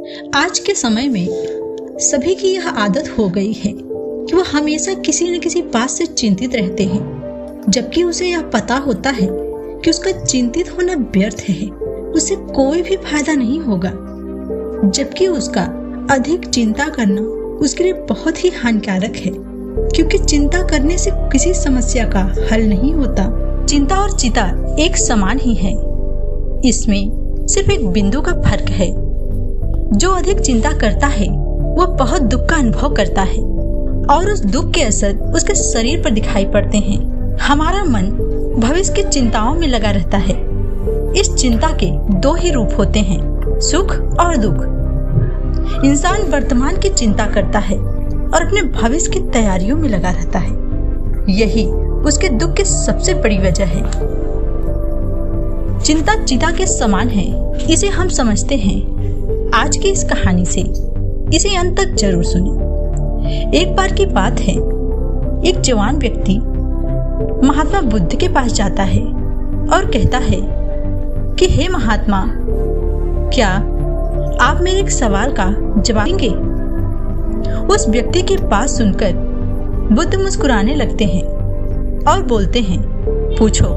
आज के समय में सभी की यह आदत हो गई है कि वो हमेशा किसी न किसी बात से चिंतित रहते हैं, जबकि उसे यह पता होता है कि उसका चिंतित होना व्यर्थ है, उससे कोई भी फायदा नहीं होगा। जबकि उसका अधिक चिंता करना उसके लिए बहुत ही हानिकारक है, क्योंकि चिंता करने से किसी समस्या का हल नहीं होता। चिंता और चिता एक समान ही है, इसमें सिर्फ एक बिंदु का फर्क है। जो अधिक चिंता करता है वह बहुत दुख का अनुभव करता है और उस दुख के असर उसके शरीर पर दिखाई पड़ते हैं। हमारा मन भविष्य की चिंताओं में लगा रहता है। इस चिंता के दो ही रूप होते हैं, सुख और दुख। इंसान वर्तमान की चिंता करता है और अपने भविष्य की तैयारियों में लगा रहता है। यही उसके दुख की सबसे बड़ी वजह है। चिंता चिता के समान है, इसे हम समझते हैं। आज की इस कहानी से इसे अंत तक जरूर सुने। एक बार की बात है, एक जवान व्यक्ति महात्मा बुद्ध के पास जाता है और कहता है कि हे महात्मा, क्या आप मेरे एक सवाल का जवाब देंगे? उस व्यक्ति की बात सुनकर बुद्ध मुस्कुराने लगते हैं और बोलते हैं, पूछो,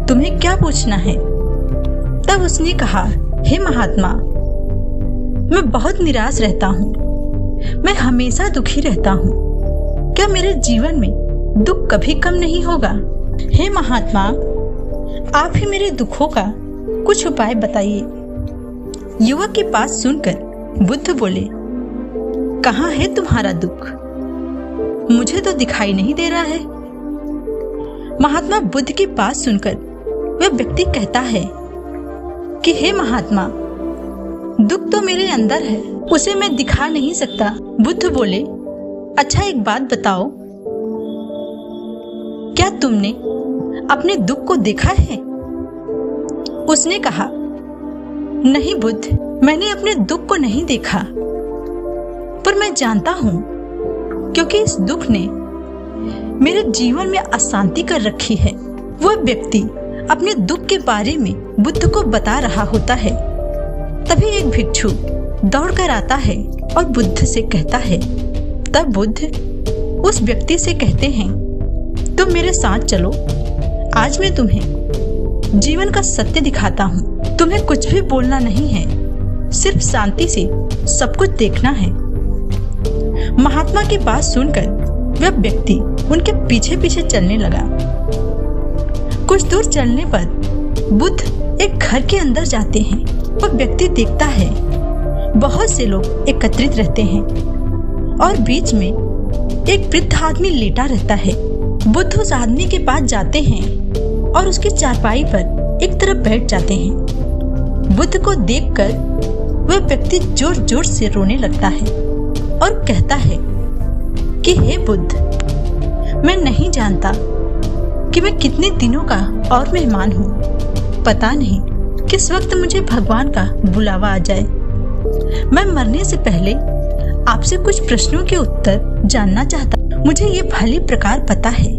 तुम्हें क्या पूछना है? तब उसने कहा, हे महात्मा, मैं बहुत निराश रहता हूँ। मैं हमेशा दुखी रहता हूँ। क्या मेरे जीवन में दुख कभी कम नहीं होगा? हे महात्मा, आप ही मेरे दुखों का कुछ उपाय बताइए। युवक की बात सुनकर बुद्ध बोले, कहाँ है तुम्हारा दुख? मुझे तो दिखाई नहीं दे रहा है। महात्मा बुद्ध की बात सुनकर वह व्यक्ति कहता है कि हे महात्मा, दुख तो मेरे अंदर है, उसे मैं दिखा नहीं सकता। बुद्ध बोले, अच्छा एक बात बताओ, क्या तुमने अपने दुख को देखा है? उसने कहा, नहीं बुद्ध, मैंने अपने दुख को नहीं देखा, पर मैं जानता हूँ, क्योंकि इस दुख ने मेरे जीवन में अशांति कर रखी है। वह व्यक्ति अपने दुख के बारे में बुद्ध को बता रहा होता है। तभी एक भिक्षु दौड़कर आता है और बुद्ध से कहता है। तब बुद्ध उस व्यक्ति से कहते हैं, तुम मेरे साथ चलो, आज मैं तुम्हें जीवन का सत्य दिखाता हूँ। तुम्हें कुछ भी बोलना नहीं है, सिर्फ शांति से सब कुछ देखना है। महात्मा की बात सुनकर वह व्यक्ति उनके पीछे पीछे चलने लगा। कुछ दूर चलने पर बुद्ध एक घर के अंदर जाते हैं। वह व्यक्ति देखता है बहुत से लोग एकत्रित रहते हैं और बीच में एक वृद्ध आदमी लेटा रहता है। बुद्ध उस आदमी के पास जाते हैं और उसकी चारपाई पर एक तरफ बैठ जाते हैं। बुद्ध को देखकर वह व्यक्ति जोर जोर से रोने लगता है और कहता है कि हे बुद्ध, मैं नहीं जानता कि मैं कितने दिनों का और मेहमान हूँ। पता नहीं किस वक्त मुझे भगवान का बुलावा आ जाए। मैं मरने से पहले आपसे कुछ प्रश्नों के उत्तर जानना चाहता। मुझे ये भली प्रकार पता है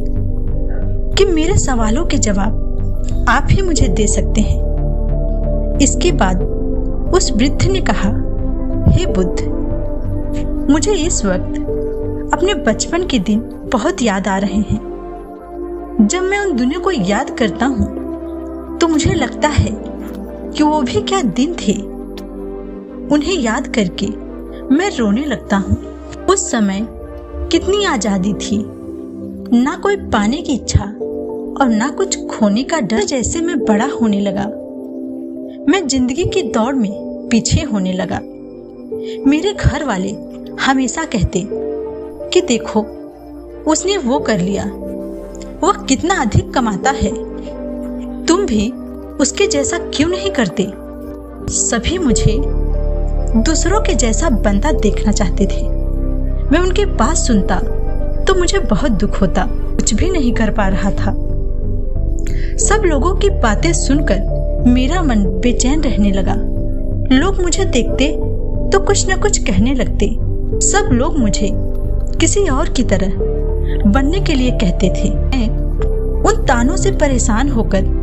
कि मेरे सवालों के जवाब आप ही मुझे दे सकते हैं। इसके बाद उस वृद्ध ने कहा, हे बुद्ध, मुझे इस वक्त अपने बचपन के दिन बहुत याद आ रहे हैं। जब मैं उन दिनों को याद करता हूँ तो मुझे लगता है कि वो भी क्या दिन थे। उन्हें याद करके मैं रोने लगता हूँ। उस समय कितनी आजादी थी, ना कोई पाने की इच्छा और ना कुछ खोने का डर। जैसे मैं बड़ा होने लगा, मैं जिंदगी की दौड़ में पीछे होने लगा। मेरे घर वाले हमेशा कहते कि देखो, उसने वो कर लिया, वह कितना अधिक कमाता है, तुम भी उसके जैसा क्यों नहीं करते? सभी मुझे दूसरों के जैसा बनता देखना चाहते थे। मैं उनकी बात सुनता तो मुझे बहुत दुख होता, कुछ भी नहीं कर पा रहा था। सब लोगों की बातें सुनकर मेरा मन बेचैन रहने लगा। लोग मुझे देखते तो कुछ न कुछ कहने लगते। सब लोग मुझे किसी और की तरह बनने के लिए कहते थे। मैं उन तानों से परेशान होकर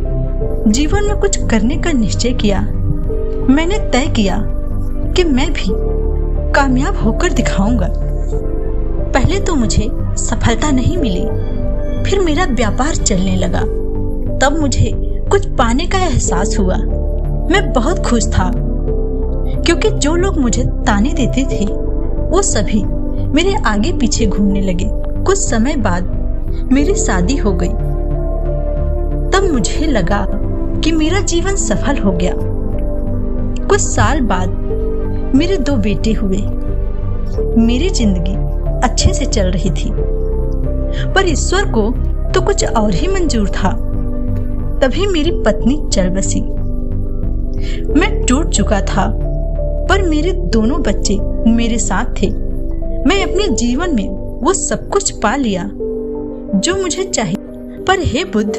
जीवन में कुछ करने का निश्चय किया। मैंने तय किया कि मैं भी कामयाब होकर दिखाऊंगा। पहले तो मुझे सफलता नहीं मिली, फिर मेरा व्यापार चलने लगा। तब मुझे कुछ पाने का एहसास हुआ। मैं बहुत खुश था, क्योंकि जो लोग मुझे ताने देते थे वो सभी मेरे आगे पीछे घूमने लगे। कुछ समय बाद मेरी शादी हो गई। तब मुझे लगा कि मेरा जीवन सफल हो गया। कुछ साल बाद मेरे 2 बेटे हुए। मेरी जिंदगी अच्छे से चल रही थी, पर ईश्वर को तो कुछ और ही मंजूर था। तभी मेरी पत्नी चल बसी। मैं टूट चुका था, पर मेरे दोनों बच्चे मेरे साथ थे। मैं अपने जीवन में वो सब कुछ पा लिया जो मुझे चाहिए। पर हे बुद्ध,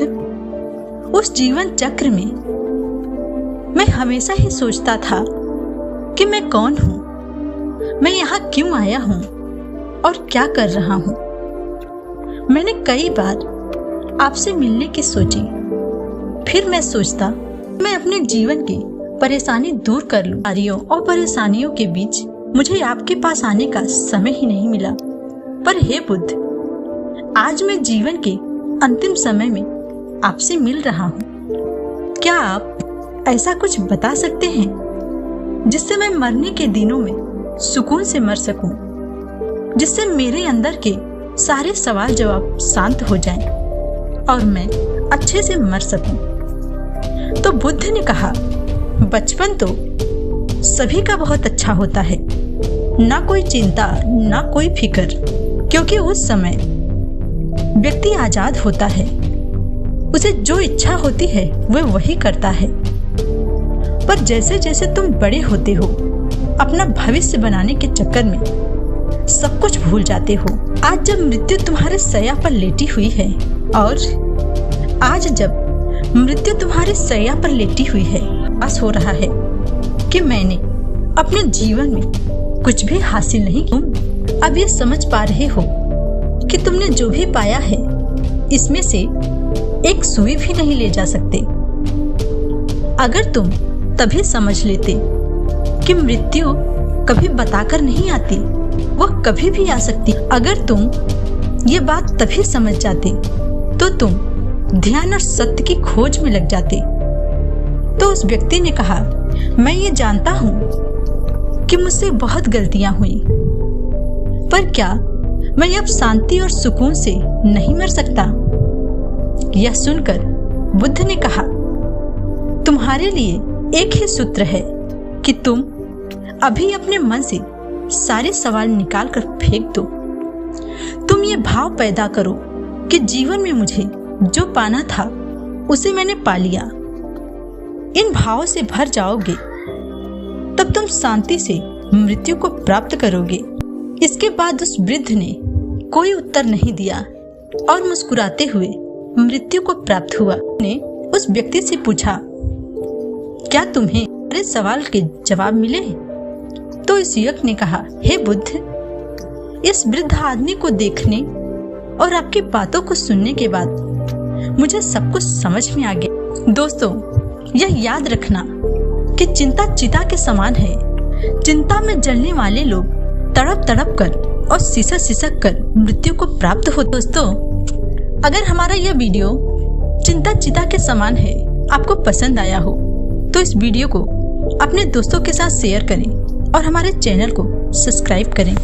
उस जीवन चक्र में मैं हमेशा ही सोचता था कि मैं कौन हूँ, मैं यहाँ क्यों आया हूँ और क्या कर रहा हूँ। मैंने कई बार आपसे मिलने की सोची, फिर मैं सोचता मैं अपने जीवन की परेशानी दूर कर लूं। कार्यों और परेशानियों के बीच मुझे आपके पास आने का समय ही नहीं मिला। पर हे बुद्ध, आज मैं जीवन के अंतिम समय में आपसे मिल रहा हूँ। क्या आप ऐसा कुछ बता सकते हैं जिससे मैं मरने के दिनों में सुकून से मर सकूं, जिससे मेरे अंदर के सारे सवाल जवाब शांत हो जाएं और मैं अच्छे से मर सकूं। तो बुद्ध ने कहा, बचपन तो सभी का बहुत अच्छा होता है, ना कोई चिंता ना कोई फिक्र, क्योंकि उस समय व्यक्ति आजाद होता है। उसे जो इच्छा होती है वह वही करता है। पर जैसे जैसे तुम बड़े होते हो, अपना भविष्य बनाने के चक्कर में सब कुछ भूल जाते हो। आज जब मृत्यु तुम्हारे सैया पर लेटी हुई है, और आज जब मृत्यु तुम्हारे सैया पर लेटी हुई है, आस हो रहा है कि मैंने अपने जीवन में कुछ भी हासिल नहीं किया। तुम अब ये समझ पा रहे हो कि तुमने जो भी पाया है, इसमें से एक सुई भी नहीं ले जा सकते। अगर तुम तभी समझ लेते कि मृत्यु कभी बताकर नहीं आती, वह कभी भी आ सकती। अगर तुम ये बात तभी समझ जाते तो तुम ध्यान और सत्य की खोज में लग जाते। तो उस व्यक्ति ने कहा, मैं ये जानता हूँ कि मुझसे बहुत गलतियां हुई, पर क्या मैं अब शांति और सुकून से नहीं मर सकता? यह सुनकर बुद्ध ने कहा, तुम्हारे लिए एक ही सूत्र है कि तुम अभी अपने मन से सारे सवाल निकाल कर फेंक दो। तुम ये भाव पैदा करो कि जीवन में मुझे जो पाना था उसे मैंने पा लिया। इन भावों से भर जाओगे तब तुम शांति से मृत्यु को प्राप्त करोगे। इसके बाद उस वृद्ध ने कोई उत्तर नहीं दिया और मुस्कुराते हुए मृत्यु को प्राप्त हुआ। ने उस व्यक्ति से पूछा, क्या तुम्हें मेरे सवाल के जवाब मिले? तो इस युवक ने कहा, हे बुद्ध, इस वृद्ध आदमी को देखने और आपकी बातों को सुनने के बाद मुझे सब कुछ समझ में आ गया। दोस्तों, यह याद रखना कि चिंता चिता के समान है। चिंता में जलने वाले लोग तड़प तड़प कर और सिसक सिसक कर मृत्यु को प्राप्त हो। दोस्तों, अगर हमारा यह वीडियो चिंता चिता के समान है, आपको पसंद आया हो, तो इस वीडियो को अपने दोस्तों के साथ शेयर करें और हमारे चैनल को सब्सक्राइब करें।